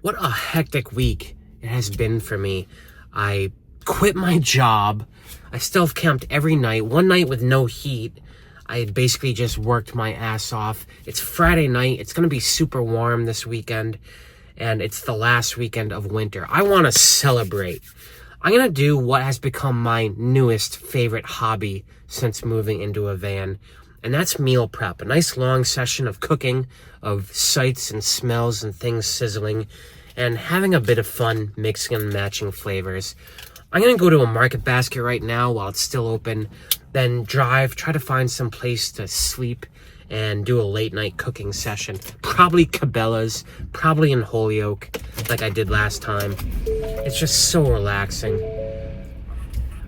What a hectic week it has been for me. I quit my job. I stealth camped every night. One night with no heat. I had basically just worked my ass off. It's Friday night. It's going to be super warm this weekend. And it's the last weekend of winter. I want to celebrate. I'm going to do what has become my newest favorite hobby since moving into a van. And that's meal prep. A nice long session of cooking, of sights and smells and things sizzling, and having a bit of fun mixing and matching flavors. I'm going to go to a market basket right now while it's still open, then drive, try to find some place to sleep, and do a late night cooking session. Probably Cabela's, probably in Holyoke, like I did last time. It's just so relaxing.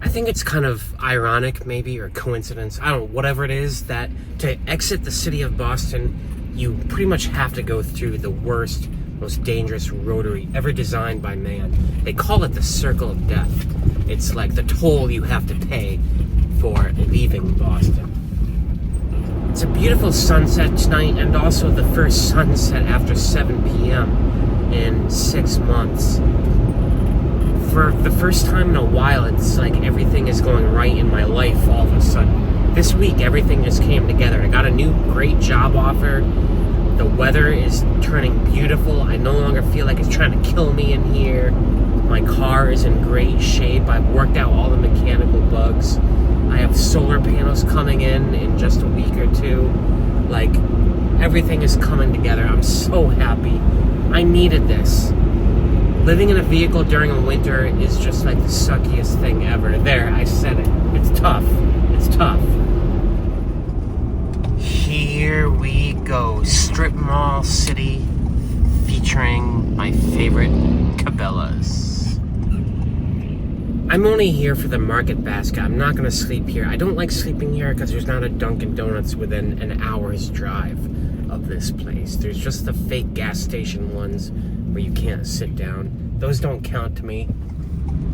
I think it's kind of ironic, maybe, or coincidence, I don't know, whatever it is, that to exit the city of Boston, you pretty much have to go through the worst, most dangerous rotary ever designed by man. They call it the Circle of Death. It's like the toll you have to pay for leaving Boston. It's a beautiful sunset tonight, and also the first sunset after 7 p.m. in 6 months. For the first time in a while, it's like everything is going right in my life all of a sudden. This week, everything just came together. I got a new great job offer. The weather is turning beautiful. I no longer feel like it's trying to kill me in here. My car is in great shape. I've worked out all the mechanical bugs. I have solar panels coming in just a week or two. Like, everything is coming together. I'm so happy. I needed this. Living in a vehicle during a winter is just like the suckiest thing ever. There, I said it. It's tough. It's tough. Here we go. Strip Mall City, featuring my favorite Cabela's. I'm only here for the market basket. I'm not going to sleep here. I don't like sleeping here because there's not a Dunkin' Donuts within an hour's drive of this place. There's just the fake gas station ones where you can't sit down. Those don't count to me.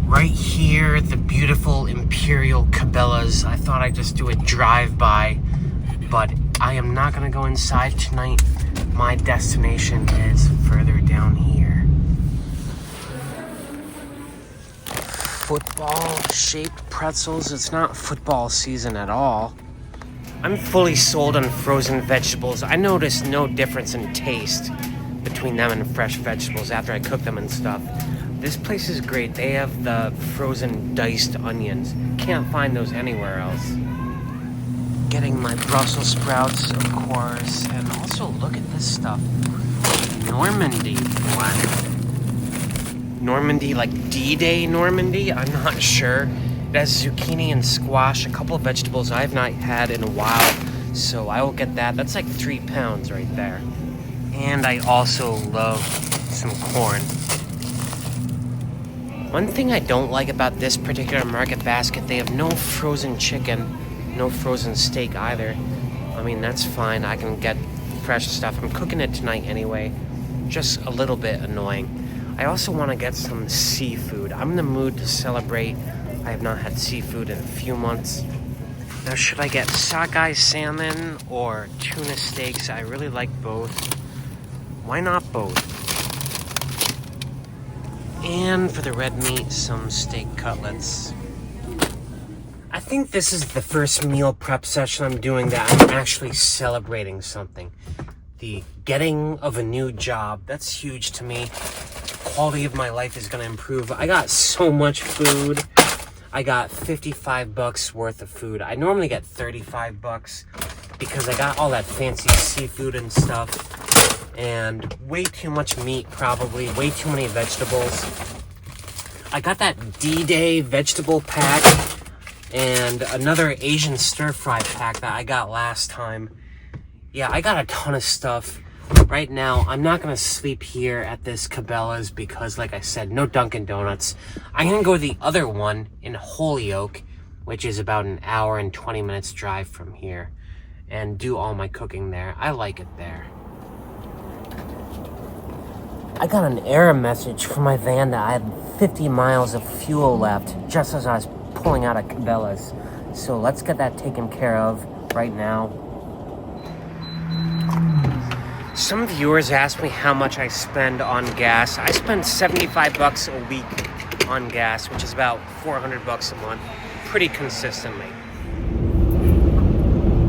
Right here, the beautiful Imperial Cabela's. I thought I'd just do a drive-by, but I am not gonna go inside tonight. My destination is further down here. Football-shaped pretzels. It's not football season at all. I'm fully sold on frozen vegetables. I noticed no difference in taste between them and fresh vegetables after I cook them and stuff. This place is great. They have the frozen diced onions. Can't find those anywhere else. Getting my Brussels sprouts, of course, and also look at this stuff. Normandy. What? Normandy, like D-Day Normandy? I'm not sure. It has zucchini and squash, a couple of vegetables I've not had in a while, so I will get that. That's like 3 pounds right there. And I also love some corn. One thing I don't like about this particular market basket, they have no frozen chicken, no frozen steak either. I mean, that's fine. I can get fresh stuff. I'm cooking it tonight anyway. Just a little bit annoying. I also want to get some seafood. I'm in the mood to celebrate. I have not had seafood in a few months. Now, should I get sockeye salmon or tuna steaks? I really like both. Why not both? And for the red meat, some steak cutlets. I think this is the first meal prep session I'm doing that I'm actually celebrating something. The getting of a new job, that's huge to me. The quality of my life is going to improve. I got so much food. I got $55 worth of food. I normally get $35 because I got all that fancy seafood and stuff. And way too much meat, probably. Way too many vegetables. I got that D-Day vegetable pack and another Asian stir-fry pack that I got last time. Yeah, I got a ton of stuff. Right now, I'm not going to sleep here at this Cabela's because, like I said, no Dunkin' Donuts. I'm going to go to the other one in Holyoke, which is about an hour and 20 minutes drive from here, and do all my cooking there. I like it there. I got an error message from my van that I had 50 miles of fuel left just as I was pulling out of Cabela's. So let's get that taken care of right now. Some viewers ask me how much I spend on gas. I spend $75 a week on gas, which is about $400 a month, pretty consistently.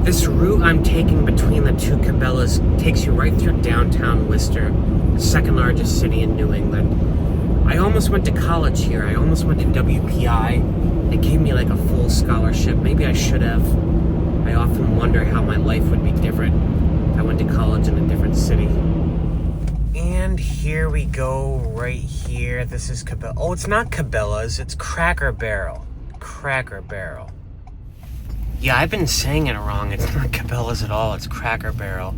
This route I'm taking between the two Cabela's takes you right through downtown Worcester, the second largest city in New England. I almost went to college here. I almost went to WPI. They gave me like a full scholarship. Maybe I should have. I often wonder how my life would be different if I went to college in a different city. And here we go, right here. This is Cabela. Oh, it's not Cabela's. It's Cracker Barrel. Cracker Barrel. Yeah, I've been saying it wrong. It's not Cabela's at all. It's Cracker Barrel.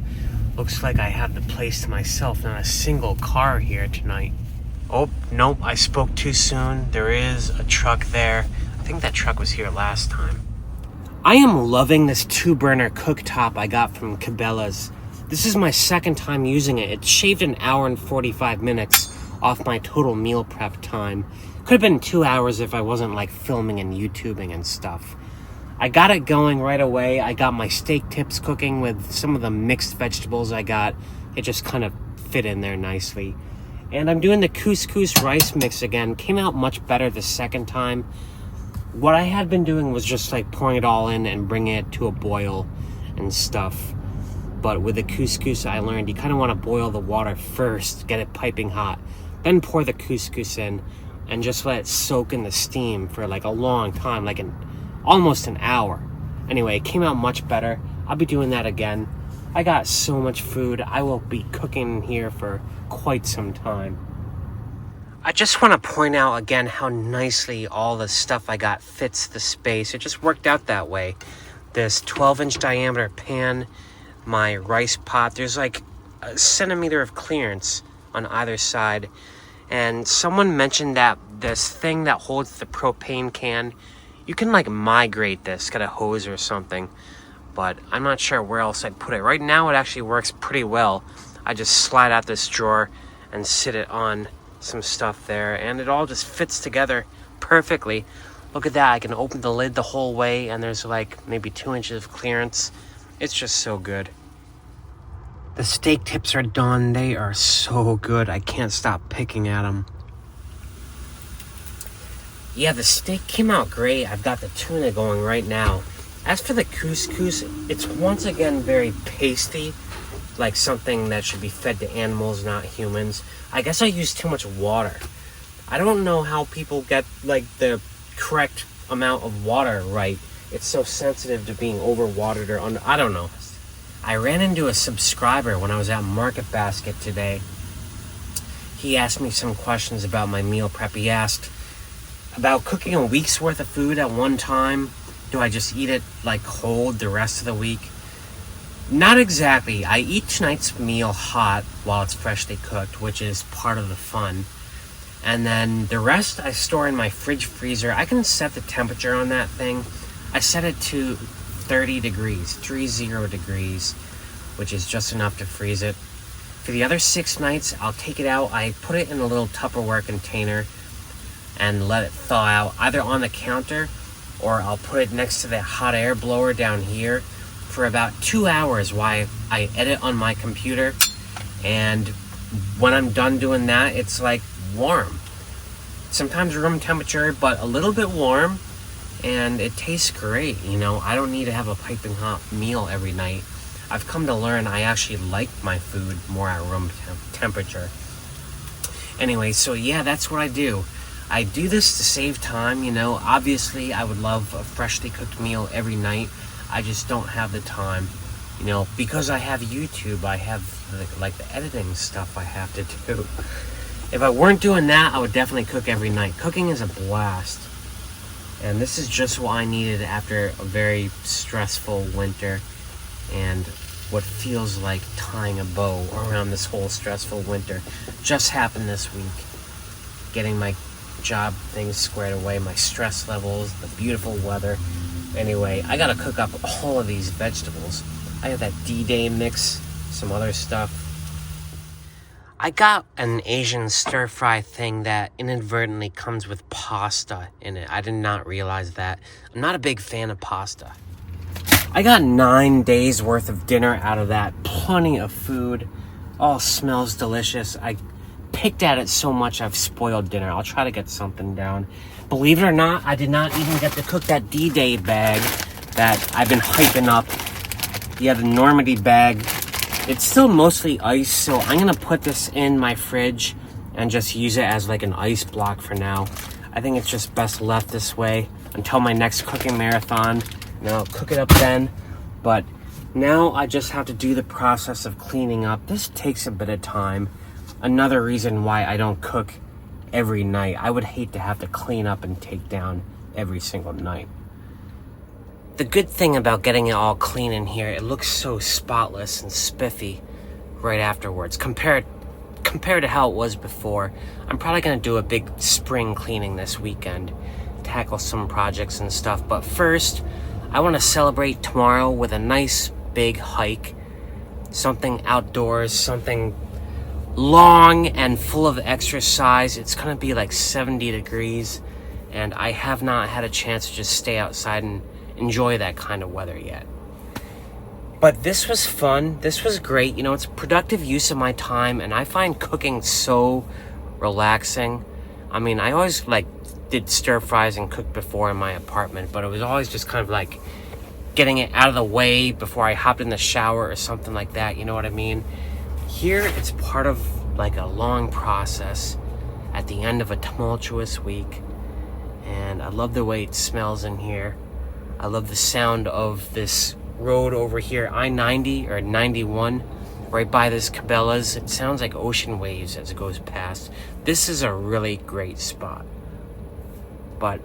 Looks like I have the place to myself. Not a single car here tonight. Oh, nope. I spoke too soon. There is a truck there. I think that truck was here last time. I am loving this 2-burner cooktop I got from Cabela's. This is my second time using it. It shaved an hour and 45 minutes off my total meal prep time. Could have been 2 hours if I wasn't like filming and YouTubing and stuff. I got it going right away. I got my steak tips cooking with some of the mixed vegetables I got. It just kind of fit in there nicely. And I'm doing the couscous rice mix again. Came out much better the second time. What I had been doing was just like pouring it all in and bringing it to a boil and stuff. But with the couscous, I learned you kind of want to boil the water first, get it piping hot, then pour the couscous in and just let it soak in the steam for like a long time, like almost an hour. Anyway, it came out much better. I'll be doing that again. I got so much food. I will be cooking here for quite some time. I just want to point out again how nicely all the stuff I got fits the space. It just worked out that way. This 12-inch diameter pan, my rice pot, there's like a centimeter of clearance on either side. And someone mentioned that this thing that holds the propane can, you can like migrate this, get a hose or something, but I'm not sure where else I'd put it. Right now it actually works pretty well. I just slide out this drawer and sit it on some stuff there, and it all just fits together perfectly. Look at that, I can open the lid the whole way, and there's like maybe 2 inches of clearance. It's just so good. The steak tips are done. They are so good. I can't stop picking at them. Yeah, the steak came out great. I've got the tuna going right now. As for the couscous, it's once again very pasty, like something that should be fed to animals, not humans. I guess I used too much water. I don't know how people get like the correct amount of water right. It's so sensitive to being overwatered or under. I don't know. I ran into a subscriber when I was at Market Basket today. He asked me some questions about my meal prep. He asked about cooking a week's worth of food at one time. Do I just eat it like cold the rest of the week? Not exactly. I eat tonight's meal hot while it's freshly cooked, which is part of the fun. And then the rest I store in my fridge freezer. I can set the temperature on that thing. I set it to 30 degrees, 30 degrees, which is just enough to freeze it. For the other 6 nights, I'll take it out. I put it in a little Tupperware container and let it thaw out, either on the counter or I'll put it next to the hot air blower down here for about 2 hours while I edit on my computer. And when I'm done doing that, it's like warm. Sometimes room temperature, but a little bit warm, and it tastes great. You know, I don't need to have a piping hot meal every night. I've come to learn I actually like my food more at room temperature. Anyway, so yeah, that's what I do. I do this to save time, you know. Obviously, I would love a freshly cooked meal every night. I just don't have the time, you know, because I have YouTube. I have like the editing stuff I have to do. If I weren't doing that, I would definitely cook every night. Cooking is a blast. And this is just what I needed after a very stressful winter and what feels like tying a bow around this whole stressful winter. Just happened this week. Getting my job things squared away, my stress levels, the beautiful weather. Anyway, I gotta cook up all of these vegetables. I have that D-Day mix, some other stuff. I got an Asian stir-fry thing that inadvertently comes with pasta in it. I did not realize that. I'm not a big fan of pasta. I got 9 days worth of dinner out of that. Plenty of food. all smells delicious. I picked at it so much I've spoiled dinner. I'll try to get something down. Believe it or not, I did not even get to cook that D-Day bag that I've been hyping up. Yeah, the Normandy bag. It's still mostly ice, so I'm gonna put this in my fridge and just use it as like an ice block for now. I think it's just best left this way until my next cooking marathon, and I'll cook it up then. But now I just have to do the process of cleaning up. This takes a bit of time. Another reason why I don't cook every night. I would hate to have to clean up and take down every single night. The good thing about getting it all clean in here, it looks so spotless and spiffy right afterwards compared to how it was before. I'm probably gonna do a big spring cleaning this weekend, tackle some projects and stuff. But first, I want to celebrate tomorrow with a nice big hike, something outdoors, something long and full of exercise. It's gonna be like 70 degrees, and I have not had a chance to just stay outside and enjoy that kind of weather yet. But this was fun. This was great. You know, it's productive use of my time, and I find cooking so relaxing. I mean, I always did stir fries and cooked before in my apartment, but it was always just kind of like getting it out of the way before I hopped in the shower or something like that. You know what I mean? Here, it's part of like a long process at the end of a tumultuous week, and I love the way it smells in here. I love the sound of this road over here, I-90 or 91, right by this Cabela's. It sounds like ocean waves as it goes past. This is a really great spot. But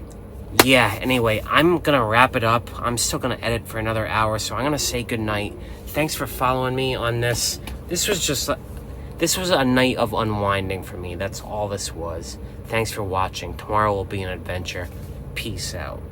yeah, anyway, I'm gonna wrap it up. I'm still gonna edit for another hour, so I'm gonna say goodnight. Thanks for following me on this. This was a night of unwinding for me. That's all this was. Thanks for watching. Tomorrow will be an adventure. Peace out.